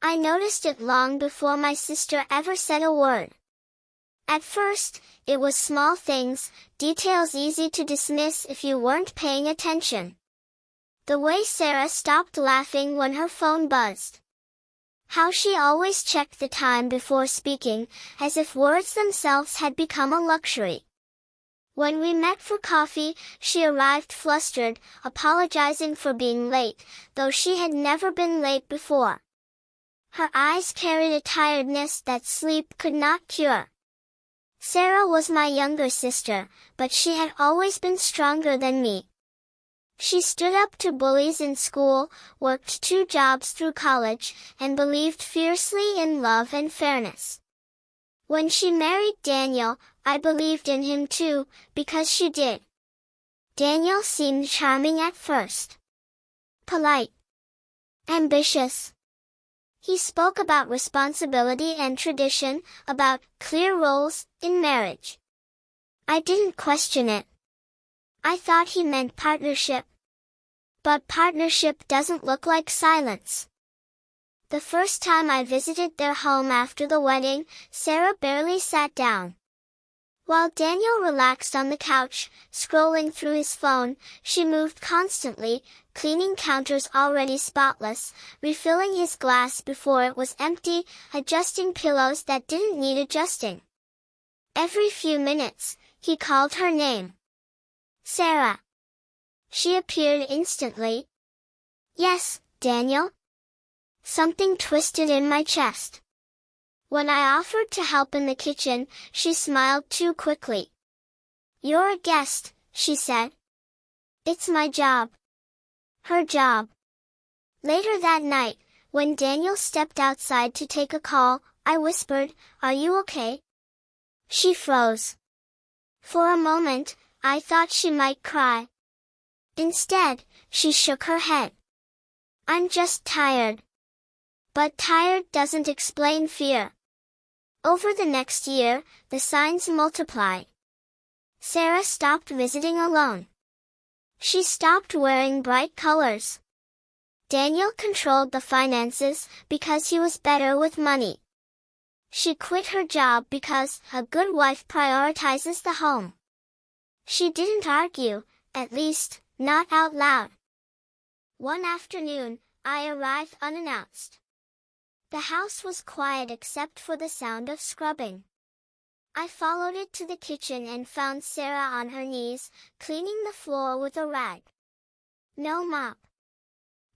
I noticed it long before my sister ever said a word. At first, it was small things, details easy to dismiss if you weren't paying attention. The way Sarah stopped laughing when her phone buzzed. How she always checked the time before speaking, as if words themselves had become a luxury. When we met for coffee, she arrived flustered, apologizing for being late, though she had never been late before. Her eyes carried a tiredness that sleep could not cure. Sarah was my younger sister, but she had always been stronger than me. She stood up to bullies in school, worked 2 jobs through college, and believed fiercely in love and fairness. When she married Daniel, I believed in him too, because she did. Daniel seemed charming at first. Polite. Ambitious. He spoke about responsibility and tradition, about clear roles in marriage. I didn't question it. I thought he meant partnership. But partnership doesn't look like silence. The first time I visited their home after the wedding, Sarah barely sat down. While Daniel relaxed on the couch, scrolling through his phone, she moved constantly, cleaning counters already spotless, refilling his glass before it was empty, adjusting pillows that didn't need adjusting. Every few minutes, he called her name. Sarah. She appeared instantly. Yes, Daniel? Something twisted in my chest. When I offered to help in the kitchen, she smiled too quickly. You're a guest, she said. It's my job. Her job. Later that night, when Daniel stepped outside to take a call, I whispered, "Are you okay?" She froze. For a moment, I thought she might cry. Instead, she shook her head. I'm just tired. But tired doesn't explain fear. Over the next year, the signs multiplied. Sarah stopped visiting alone. She stopped wearing bright colors. Daniel controlled the finances because he was better with money. She quit her job because a good wife prioritizes the home. She didn't argue, at least, not out loud. One afternoon, I arrived unannounced. The house was quiet except for the sound of scrubbing. I followed it to the kitchen and found Sarah on her knees, cleaning the floor with a rag. No mop.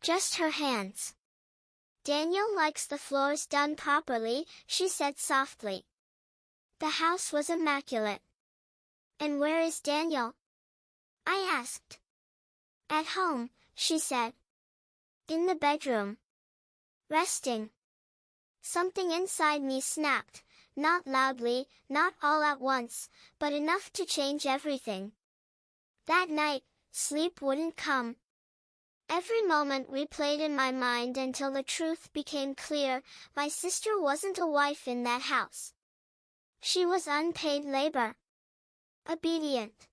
Just her hands. Daniel likes the floors done properly, she said softly. The house was immaculate. And where is Daniel? I asked. At home, she said. In the bedroom. Resting. Something inside me snapped, not loudly, not all at once, but enough to change everything. That night, sleep wouldn't come. Every moment replayed in my mind until the truth became clear, my sister wasn't a wife in that house. She was unpaid labor. Obedient.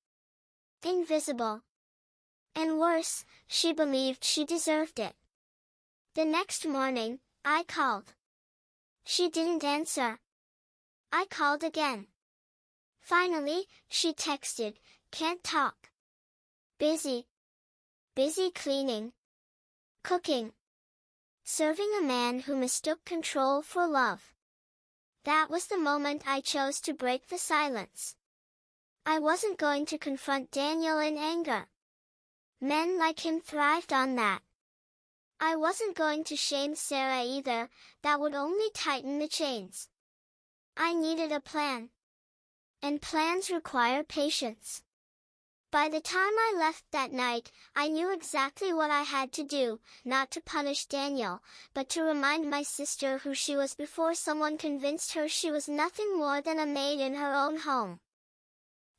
Invisible. And worse, she believed she deserved it. The next morning, I called. She didn't answer. I called again. Finally, she texted, "Can't talk. Busy. Busy cleaning. Cooking. Serving a man who mistook control for love." That was the moment I chose to break the silence. I wasn't going to confront Daniel in anger. Men like him thrived on that. I wasn't going to shame Sarah either, that would only tighten the chains. I needed a plan. And plans require patience. By the time I left that night, I knew exactly what I had to do, not to punish Daniel, but to remind my sister who she was before someone convinced her she was nothing more than a maid in her own home.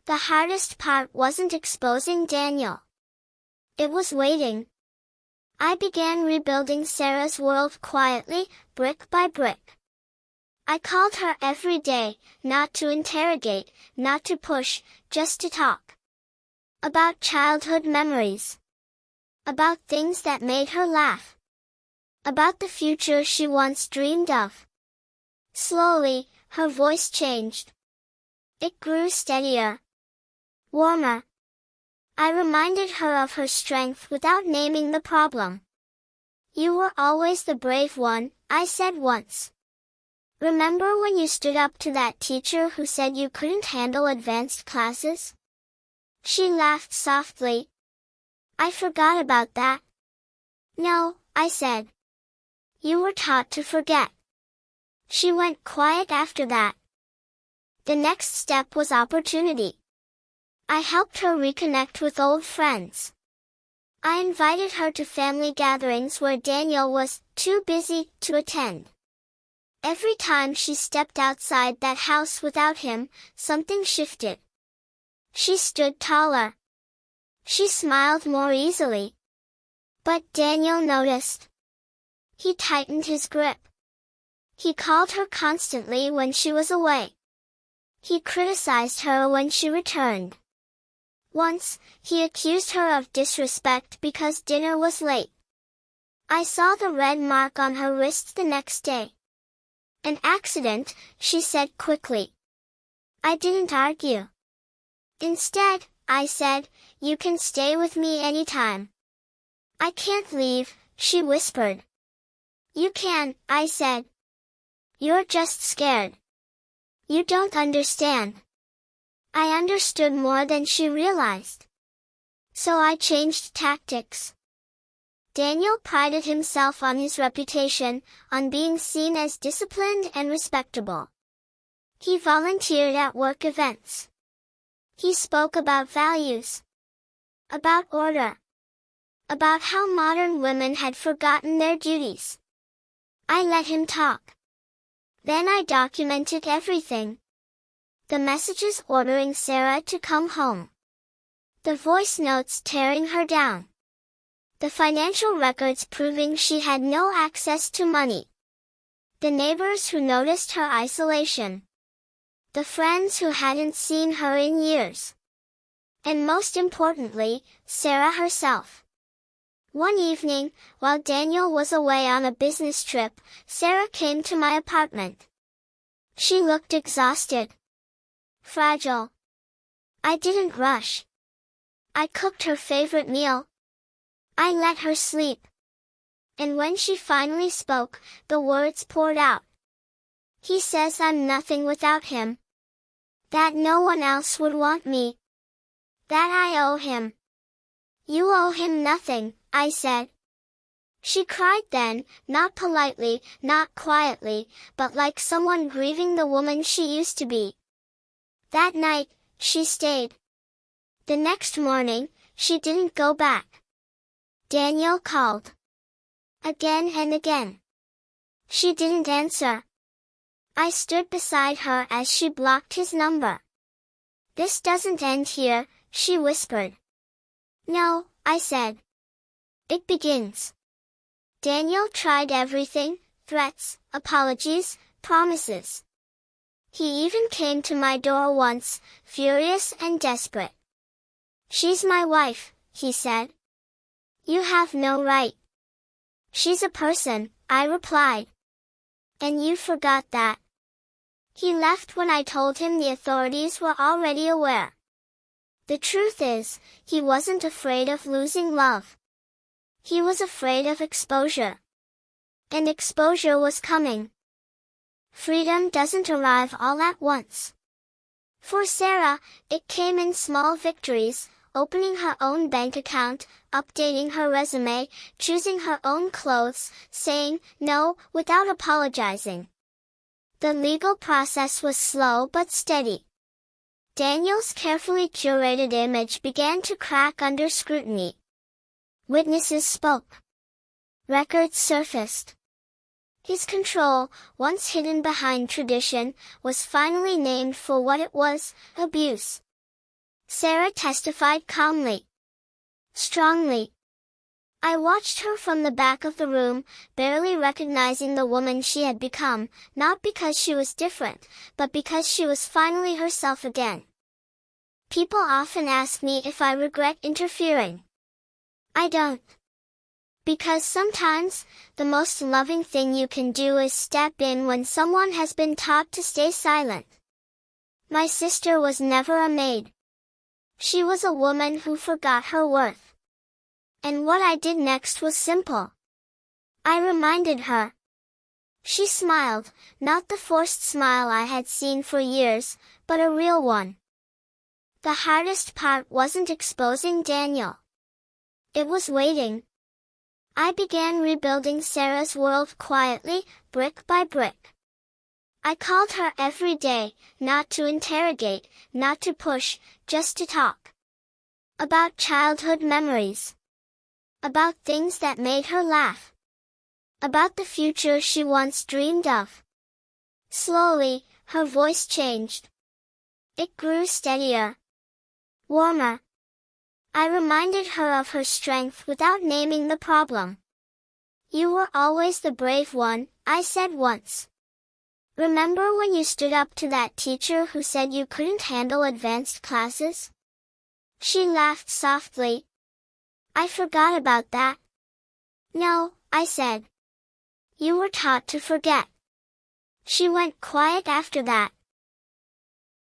The hardest part wasn't exposing Daniel. It was waiting. I began rebuilding Sarah's world quietly, brick by brick. I called her every day, not to interrogate, not to push, just to talk. About childhood memories. About things that made her laugh. about the future she once dreamed of. Slowly, her voice changed. It grew steadier, warmer. I reminded her of her strength without naming the problem. You were always the brave one, I said once. Remember when you stood up to that teacher who said you couldn't handle advanced classes? She laughed softly. I forgot about that. No, I said. You were taught to forget. She went quiet after that. The next step was opportunity. I helped her reconnect with old friends. I invited her to family gatherings where Daniel was too busy to attend. Every time she stepped outside that house without him, something shifted. She stood taller. She smiled more easily. But Daniel noticed. He tightened his grip. He called her constantly when she was away. He criticized her when she returned. Once, he accused her of disrespect because dinner was late. I saw the red mark on her wrist the next day. An accident, she said quickly. I didn't argue. Instead, I said, you can stay with me anytime. I can't leave, she whispered. You can, I said. You're just scared. You don't understand. I understood more than she realized. So I changed tactics. Daniel prided himself on his reputation, on being seen as disciplined and respectable. He volunteered at work events. He spoke about values, about order, about how modern women had forgotten their duties. I let him talk. Then I documented everything. The messages ordering Sarah to come home. The voice notes tearing her down. The financial records proving she had no access to money. The neighbors who noticed her isolation. The friends who hadn't seen her in years. And most importantly, Sarah herself. One evening, while Daniel was away on a business trip, Sarah came to my apartment. She looked exhausted. Fragile. I didn't rush. I cooked her favorite meal. I let her sleep. And when she finally spoke, the words poured out. He says I'm nothing without him. That no one else would want me. That I owe him. You owe him nothing, I said. She cried then, not politely, not quietly, but like someone grieving the woman she used to be. That night, she stayed. The next morning, she didn't go back. Daniel called. Again and again. She didn't answer. I stood beside her as she blocked his number. This doesn't end here, she whispered. No, I said. It begins. Daniel tried everything, threats, apologies, promises. He even came to my door once, furious and desperate. She's my wife, he said. You have no right. She's a person, I replied. And you forgot that. He left when I told him the authorities were already aware. The truth is, he wasn't afraid of losing love. He was afraid of exposure. And exposure was coming. Freedom doesn't arrive all at once. For Sarah, it came in small victories, opening her own bank account, updating her resume, choosing her own clothes, saying no without apologizing. The legal process was slow but steady. Daniel's carefully curated image began to crack under scrutiny. Witnesses spoke. Records surfaced. His control, once hidden behind tradition, was finally named for what it was, abuse. Sarah testified calmly. Strongly. I watched her from the back of the room, barely recognizing the woman she had become, not because she was different, but because she was finally herself again. People often ask me if I regret interfering. I don't. Because sometimes, the most loving thing you can do is step in when someone has been taught to stay silent. My sister was never a maid. She was a woman who forgot her worth. And what I did next was simple. I reminded her. She smiled, not the forced smile I had seen for years, but a real one. The hardest part wasn't exposing Daniel. It was waiting. I began rebuilding Sarah's world quietly, brick by brick. I called her every day, not to interrogate, not to push, just to talk. About childhood memories. About things that made her laugh. About the future she once dreamed of. Slowly, her voice changed. It grew steadier. Warmer. I reminded her of her strength without naming the problem. You were always the brave one, I said once. Remember when you stood up to that teacher who said you couldn't handle advanced classes? She laughed softly. I forgot about that. No, I said. You were taught to forget. She went quiet after that.